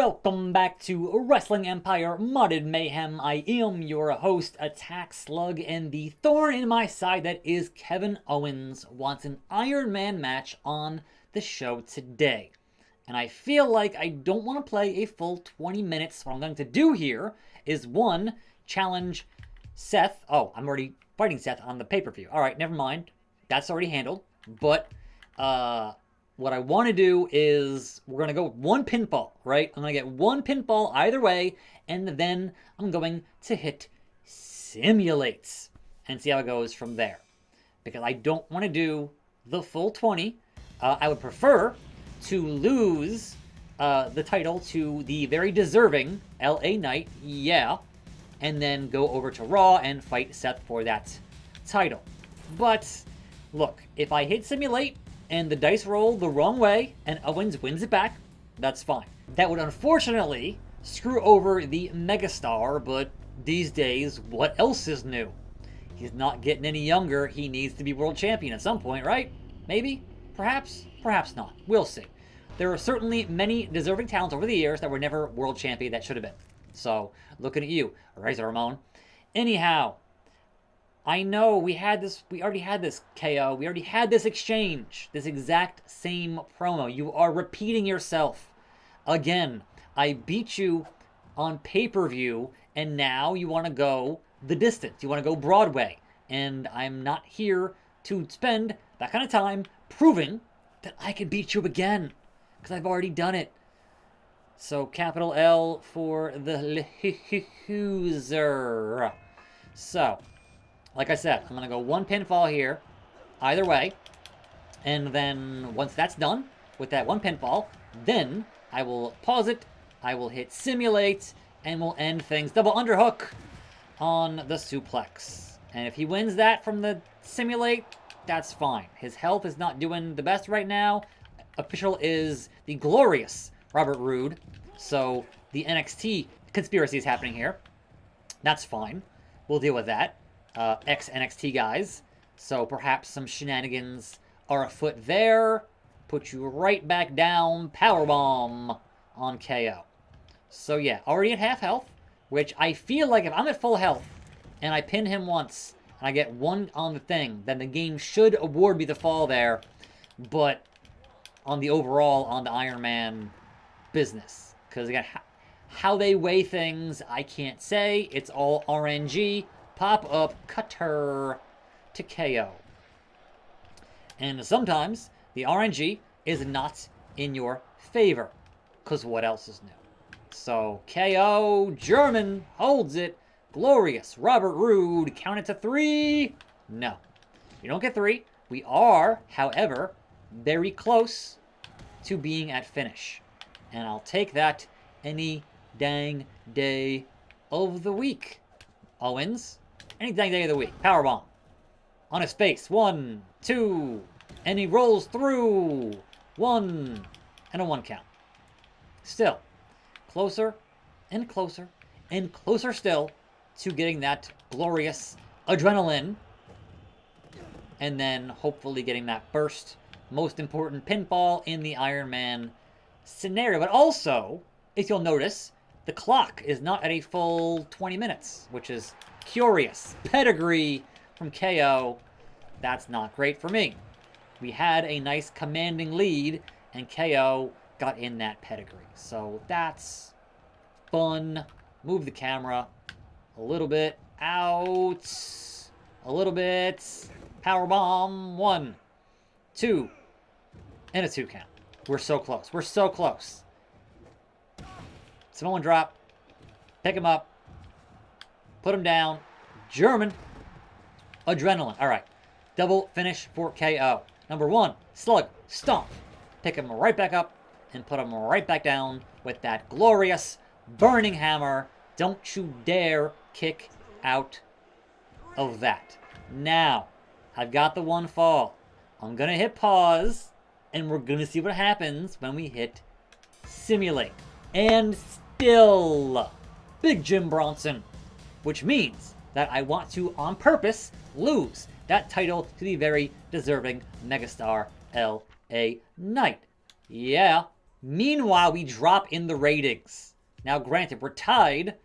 Welcome back to Wrestling Empire Modded Mayhem. I am your host, attackslug, and the thorn in my side that is Kevin Owens wants an Iron Man match on the show today. And I feel like I don't want to play a full 20 minutes. What I'm going to do here is, one, challenge Seth. Oh, I'm already fighting Seth on the pay-per-view. Alright, never mind. That's already handled. But, what I want to do is, we're going to go with one pinfall, right? I'm going to get one pinfall either way, and then I'm going to hit simulates and see how it goes from there. Because I don't want to do the full 20. I would prefer to lose the title to the very deserving LA Knight, yeah, and then go over to Raw and fight Seth for that title. But, look, if I hit simulate, and the dice roll the wrong way, and Owens wins it back, that's fine. That would unfortunately screw over the megastar, but these days, what else is new? He's not getting any younger. He needs to be world champion at some point, right? Maybe? Perhaps? Perhaps not. We'll see. There are certainly many deserving talents over the years that were never world champion that should have been. So, looking at you, Razor Ramon. Anyhow, I know we already had this KO, we already had this exchange, this exact same promo. You are repeating yourself. Again, I beat you on pay-per-view, and now you want to go the distance. You want to go Broadway. And I'm not here to spend that kind of time proving that I can beat you again, because I've already done it. So, capital L for the loser. So, like I said, I'm going to go one pinfall here, either way. And then once that's done with that one pinfall, then I will pause it, I will hit simulate, and we'll end things. Double underhook on the suplex. And if he wins that from the simulate, that's fine. His health is not doing the best right now. Official is the glorious Robert Roode. So the NXT conspiracy is happening here. That's fine. We'll deal with that. Ex-NXT guys. So perhaps some shenanigans are afoot there. Put you right back down. Powerbomb on KO. So yeah, already at half health, which I feel like if I'm at full health and I pin him once and I get one on the thing, then the game should award me the fall there. But on the overall, on the Iron Man business. Because again, how they weigh things, I can't say. It's all RNG. Pop-up cutter to KO. And sometimes the RNG is not in your favor, because what else is new? So KO, German holds it. Glorious. Robert Roode, count it to 3. No, you don't get 3. We are, however, very close to being at finish. And I'll take that any dang day of the week. Owens. Any dang day of the week. Powerbomb. On his face. 1, 2. And he rolls through. 1. And a 1 count. Still. Closer and closer and closer still to getting that glorious adrenaline. And then hopefully getting that first most important pinfall in the Iron Man scenario. But also, if you'll notice, the clock is not at a full 20 minutes, which is curious. Pedigree from KO. That's not great for me. We had a nice commanding lead, and KO got in that pedigree. So that's fun. Move the camera a little bit out. A little bit. Powerbomb. 1, 2, and a 2 count. We're so close. We're so close. Samoan drop. Pick him up. Put him down. German. Adrenaline. All right. Double finish for KO. Number 1, slug, stomp. Pick him right back up and put him right back down with that glorious burning hammer. Don't you dare kick out of that. Now, I've got the one fall. I'm going to hit pause, and we're going to see what happens when we hit simulate. And still, Big Jim Bronson, which means that I want to, on purpose, lose that title to the very deserving megastar L.A. Knight. Yeah, Meanwhile, we drop in the ratings. Now, granted, we're tied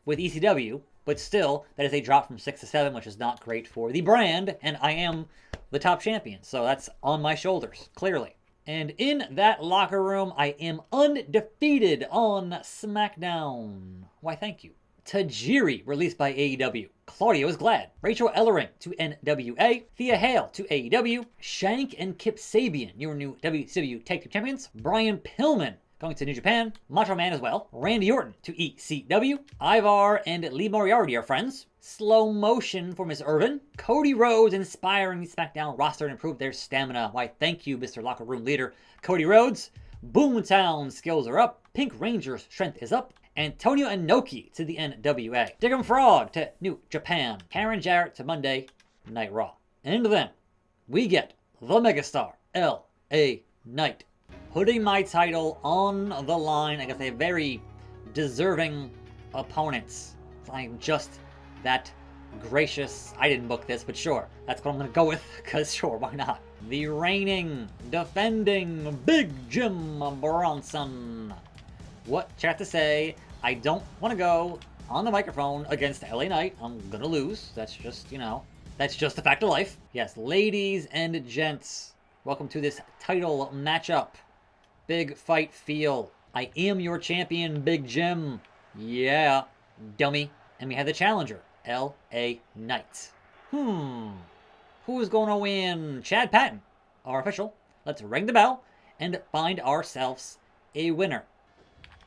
with ECW, but still, that is a drop from 6 to 7, which is not great for the brand, and I am the top champion, so that's on my shoulders, clearly. And in that locker room, I am undefeated on SmackDown. Why, thank you. Tajiri, released by AEW. Claudio is glad. Rachel Ellering to NWA. Thea Hale to AEW. Shank and Kip Sabian, your new WCW Tag Team Champions. Brian Pillman going to New Japan. Macho Man as well. Randy Orton to ECW. Ivar and Lee Moriarty are friends. Slow motion for Miss Irvin. Cody Rhodes inspiring the SmackDown roster to improve their stamina. Why, thank you, Mr. Locker Room Leader Cody Rhodes. Boomtown skills are up. Pink Ranger's strength is up. Antonio Inoki to the NWA. Diggum Frog to New Japan. Karen Jarrett to Monday Night Raw. And then we get the megastar, L.A. Knight, putting my title on the line against a very deserving opponent. I'm just that gracious. I didn't book this, but sure. That's what I'm going to go with, because sure, why not? The reigning, defending Big Jim Bronson. What chat to say? I don't want to go on the microphone against LA Knight. I'm gonna lose. That's just, that's just a fact of life. Yes, ladies and gents, welcome to this title matchup. Big fight feel. I am your champion, Big Jim. Yeah, dummy. And we have the challenger, LA Knight. Who's gonna win? Chad Patton, our official. Let's ring the bell and find ourselves a winner.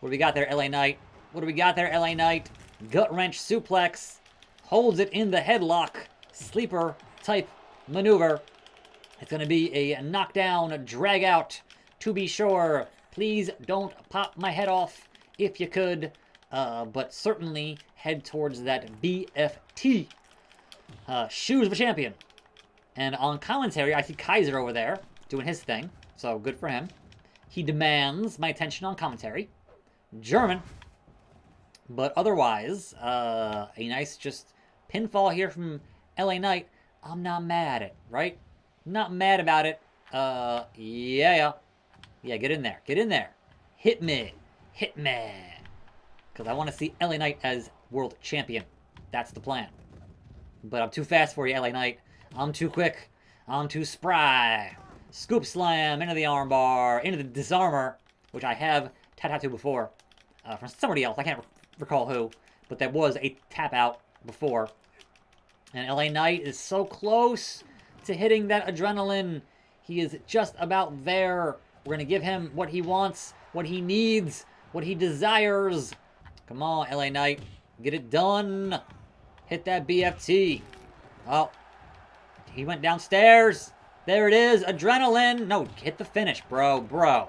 What do we got there, LA Knight? What do we got there, LA Knight? Gut wrench suplex. Holds it in the headlock. Sleeper type maneuver. It's going to be a knockdown, drag out, to be sure. Please don't pop my head off if you could. But certainly head towards that BFT. Shoes of a champion. And on commentary, I see Kaiser over there doing his thing. So good for him. He demands my attention on commentary. German, but otherwise, a nice just pinfall here from LA Knight. I'm not mad at it, right? Not mad about it. Yeah, get in there, hit me, because I want to see LA Knight as world champion. That's the plan. But I'm too fast for you, LA Knight. I'm too quick. I'm too spry. Scoop slam into the armbar, into the disarmor, which I have tattooed before. From somebody else. I can't recall who. But there was a tap out before. And LA Knight is so close to hitting that adrenaline. He is just about there. We're going to give him what he wants, what he needs, what he desires. Come on, LA Knight. Get it done. Hit that BFT. Oh. He went downstairs. There it is. Adrenaline. No, hit the finish, bro.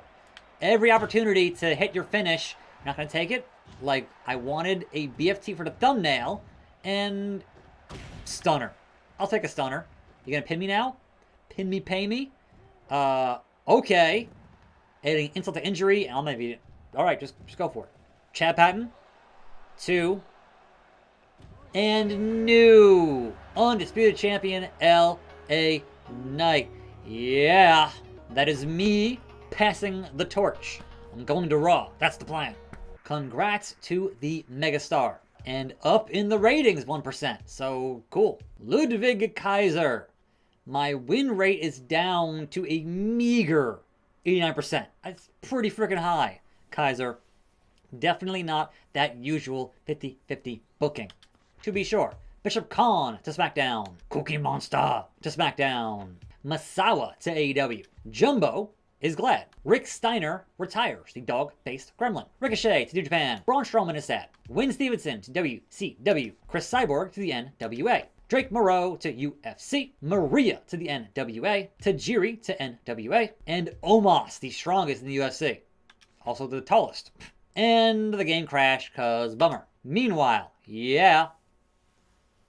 Every opportunity to hit your finish. Not going to take it. Like, I wanted a BFT for the thumbnail. And stunner. I'll take a stunner. You going to pin me now? Pin me, pay me? Okay. Adding insult to injury. I'll maybe... Alright, just go for it. Chad Patton. 2. And new undisputed champion, L.A. Knight. Yeah. That is me passing the torch. I'm going to Raw. That's the plan. Congrats to the megastar. And up in the ratings 1%. So cool. Ludwig Kaiser. My win rate is down to a meager 89%. That's pretty freaking high, Kaiser. Definitely not that usual 50-50 booking. To be sure. Bishop Khan to SmackDown. Cookie Monster to SmackDown. Masawa to AEW. Jumbo is glad. Rick Steiner retires, the dog-faced gremlin. Ricochet to New Japan. Braun Strowman is sad. Win Stevenson to WCW. Chris Cyborg to the NWA. Drake Moreau to UFC. Maria to the NWA. Tajiri to NWA. And Omos, the strongest in the UFC. Also the tallest. And the game crashed, cause bummer. Meanwhile, yeah,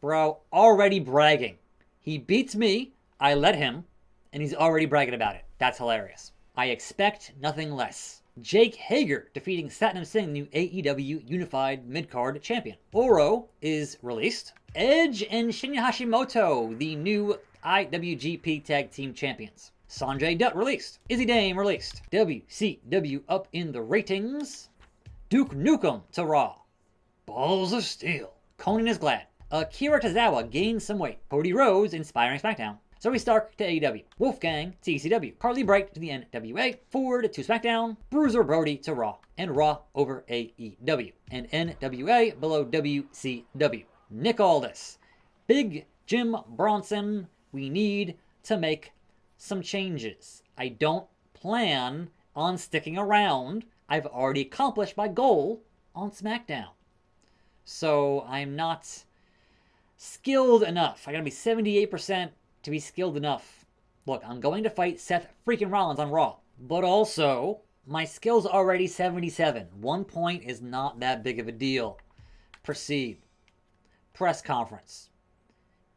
bro, already bragging. He beats me, I let him, and he's already bragging about it. That's hilarious. I expect nothing less. Jake Hager defeating Satnam Singh, new AEW Unified Midcard Champion. Oro is released. Edge and Shinya Hashimoto, the new IWGP Tag Team Champions. Sanjay Dutt released. Izzy Dame released. WCW up in the ratings. Duke Nukem to Raw. Balls of Steel. Conan is glad. Akira Tozawa gains some weight. Cody Rhodes inspiring SmackDown. Zoe Stark to AEW. Wolfgang to ECW. Carly Bright to the NWA. Ford to SmackDown. Bruiser Brody to Raw. And Raw over AEW. And NWA below WCW. Nick Aldis. Big Jim Bronson. We need to make some changes. I don't plan on sticking around. I've already accomplished my goal on SmackDown. So I'm not skilled enough. I gotta be 78% to be skilled enough. Look, I'm going to fight Seth freaking Rollins on Raw. But also, my skill's already 77. 1 point is not that big of a deal. Proceed. Press conference.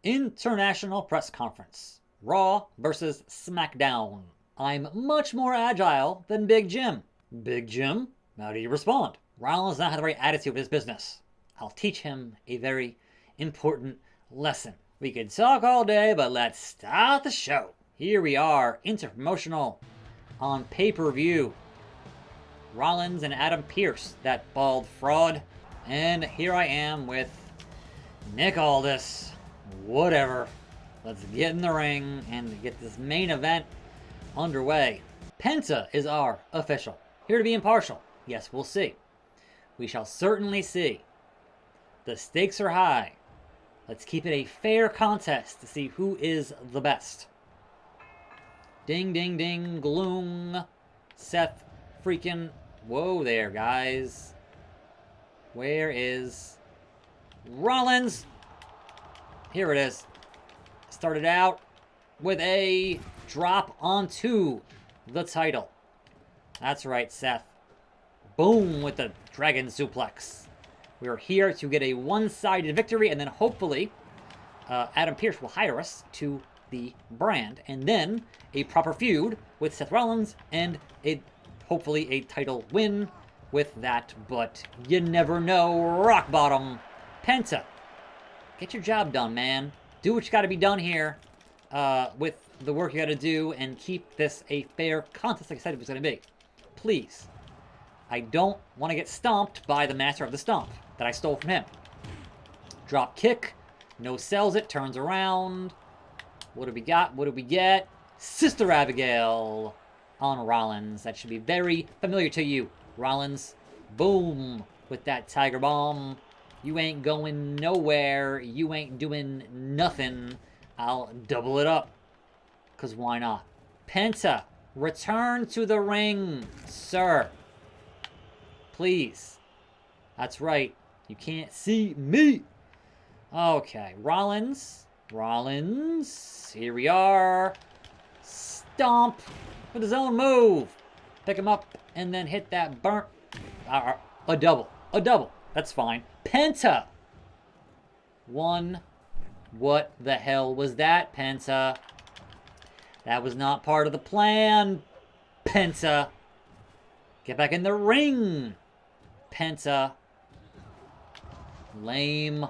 International press conference. Raw versus SmackDown. I'm much more agile than Big Jim. Big Jim, how do you respond? Rollins does not have the right attitude of his business. I'll teach him a very important lesson. We could talk all day, but let's start the show. Here we are, Inter-promotional on pay-per-view. Rollins and Adam Pearce, that bald fraud. And here I am with Nick Aldis. Whatever. Let's get in the ring and get this main event underway. Penta is our official. Here to be impartial. Yes, we'll see. We shall certainly see. The stakes are high. Let's keep it a fair contest to see who is the best. Ding, ding, ding, gloom. Seth freaking... Whoa there, guys. Where is Rollins? Here it is. Started out with a drop onto the title. That's right, Seth. Boom with the dragon suplex. We're here to get a one-sided victory, and then hopefully Adam Pearce will hire us to the brand, and then a proper feud with Seth Rollins, and hopefully a title win with that, but you never know. Rock bottom. Penta, get your job done, man. Do what you got to be done here with the work you got to do, and keep this a fair contest like I said it was going to be. Please. I don't want to get stomped by the master of the stomp that I stole from him. Drop kick. No sells it. Turns around. What do we got? What do we get? Sister Abigail on Rollins. That should be very familiar to you. Rollins. Boom. With that Tiger Bomb. You ain't going nowhere. You ain't doing nothing. I'll double it up. Because why not? Penta. Return to the ring, sir. Please. That's right. You can't see me. Okay. Rollins. Rollins. Here we are. Stomp with his own move. Pick him up and then hit that burnt. A double. A double. That's fine. Penta. One. What the hell was that, Penta? That was not part of the plan. Penta. Get back in the ring. Penta. Lame.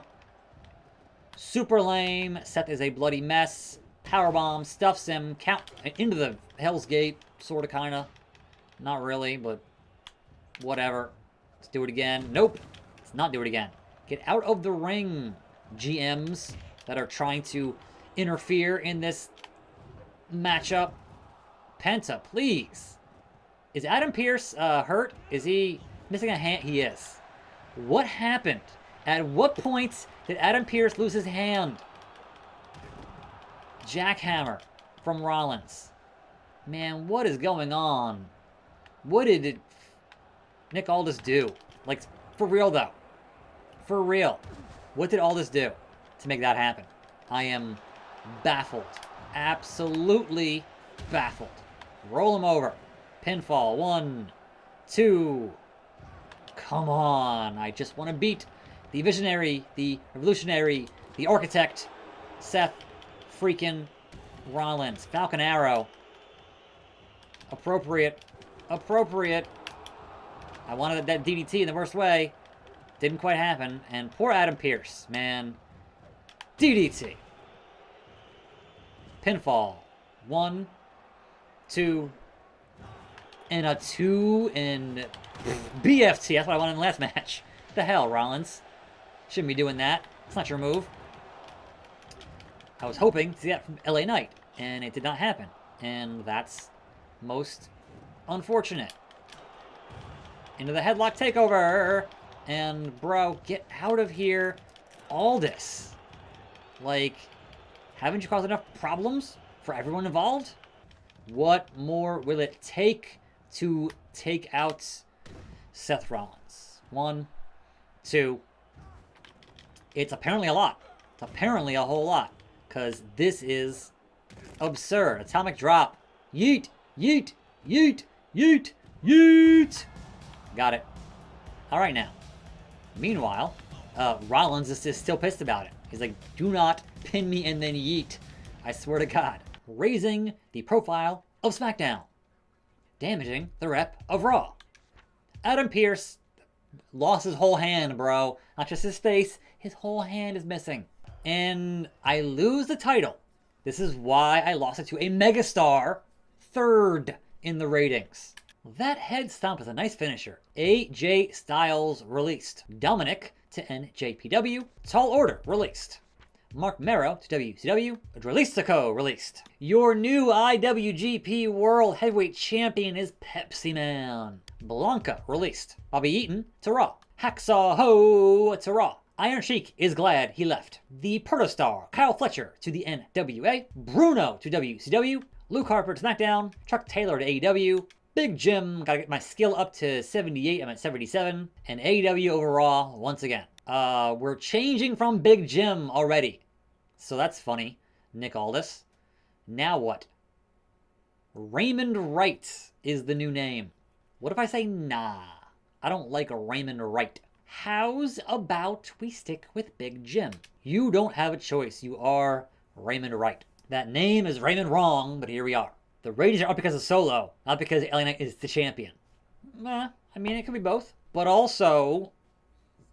Super lame. Seth is a bloody mess. Powerbomb stuffs him. Count into the Hell's Gate. Sort of, kind of. Not really, but whatever. Let's do it again. Nope. Let's not do it again. Get out of the ring, GMs that are trying to interfere in this matchup. Penta, please. Is Adam Pearce hurt? Is he missing a hand? He is. What happened? At what point did Adam Pearce lose his hand? Jackhammer from Rollins. Man, what is going on? What did Nick Aldis do? Like, for real though. For real. What did Aldis do to make that happen? I am baffled. Absolutely baffled. Roll him over. Pinfall. 1, 2. Come on. I just want to beat the visionary, the revolutionary, the architect, Seth freaking Rollins. Falcon Arrow. Appropriate. Appropriate. I wanted that DDT in the worst way. Didn't quite happen. And poor Adam Pearce, man. DDT. Pinfall. 1, 2, and a 2, and BFT. That's what I wanted in the last match. The hell, Rollins? Shouldn't be doing that. It's not your move. I was hoping to see that from LA Knight, and it did not happen. And that's most unfortunate. Into the headlock takeover. And, bro, get out of here. Aldis. Like, haven't you caused enough problems for everyone involved? What more will it take to take out Seth Rollins? 1, 2. It's apparently a lot. It's apparently a whole lot. Because this is absurd. Atomic drop. Yeet, yeet, yeet, yeet, yeet. Got it. All right, now. Meanwhile, Rollins is still pissed about it. He's like, do not pin me and then yeet. I swear to God. Raising the profile of SmackDown. Damaging the rep of Raw. Adam Pearce lost his whole hand, bro. Not just his face. His whole hand is missing. And I lose the title. This is why I lost it to a megastar. 3rd in the ratings. That head stomp is a nice finisher. AJ Styles released. Dominic to NJPW. Tall Order released. Mark Mero to WCW. Dralistico released. Your new IWGP World Heavyweight Champion is Pepsi Man. Blanca released. Bobby Eaton to Raw. Hacksaw Ho to Raw. Iron Sheik is glad he left. The Protostar, Kyle Fletcher to the NWA. Bruno to WCW. Luke Harper to SmackDown. Chuck Taylor to AEW. Big Jim, gotta get my skill up to 78, I'm at 77. And AEW over Raw once again. We're changing from Big Jim already. So that's funny. Nick Aldis. Now what? Raymond Wright is the new name. What if I say nah? I don't like a Raymond Wright. How's about we stick with Big Jim? You don't have a choice. You are Raymond Wright. That name is Raymond wrong, but here we are. The ratings are up because of Solo, not because LA Knight is the champion. I mean, it could be both. But also,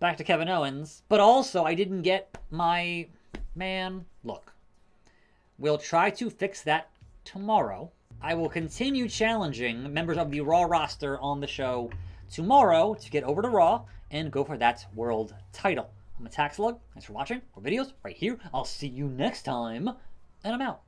back to Kevin Owens, but also I didn't get my... Man, look. We'll try to fix that tomorrow. I will continue challenging members of the Raw roster on the show tomorrow to get over to Raw and go for that world title. I'm attackslug. Thanks for watching. More videos right here. I'll see you next time, and I'm out.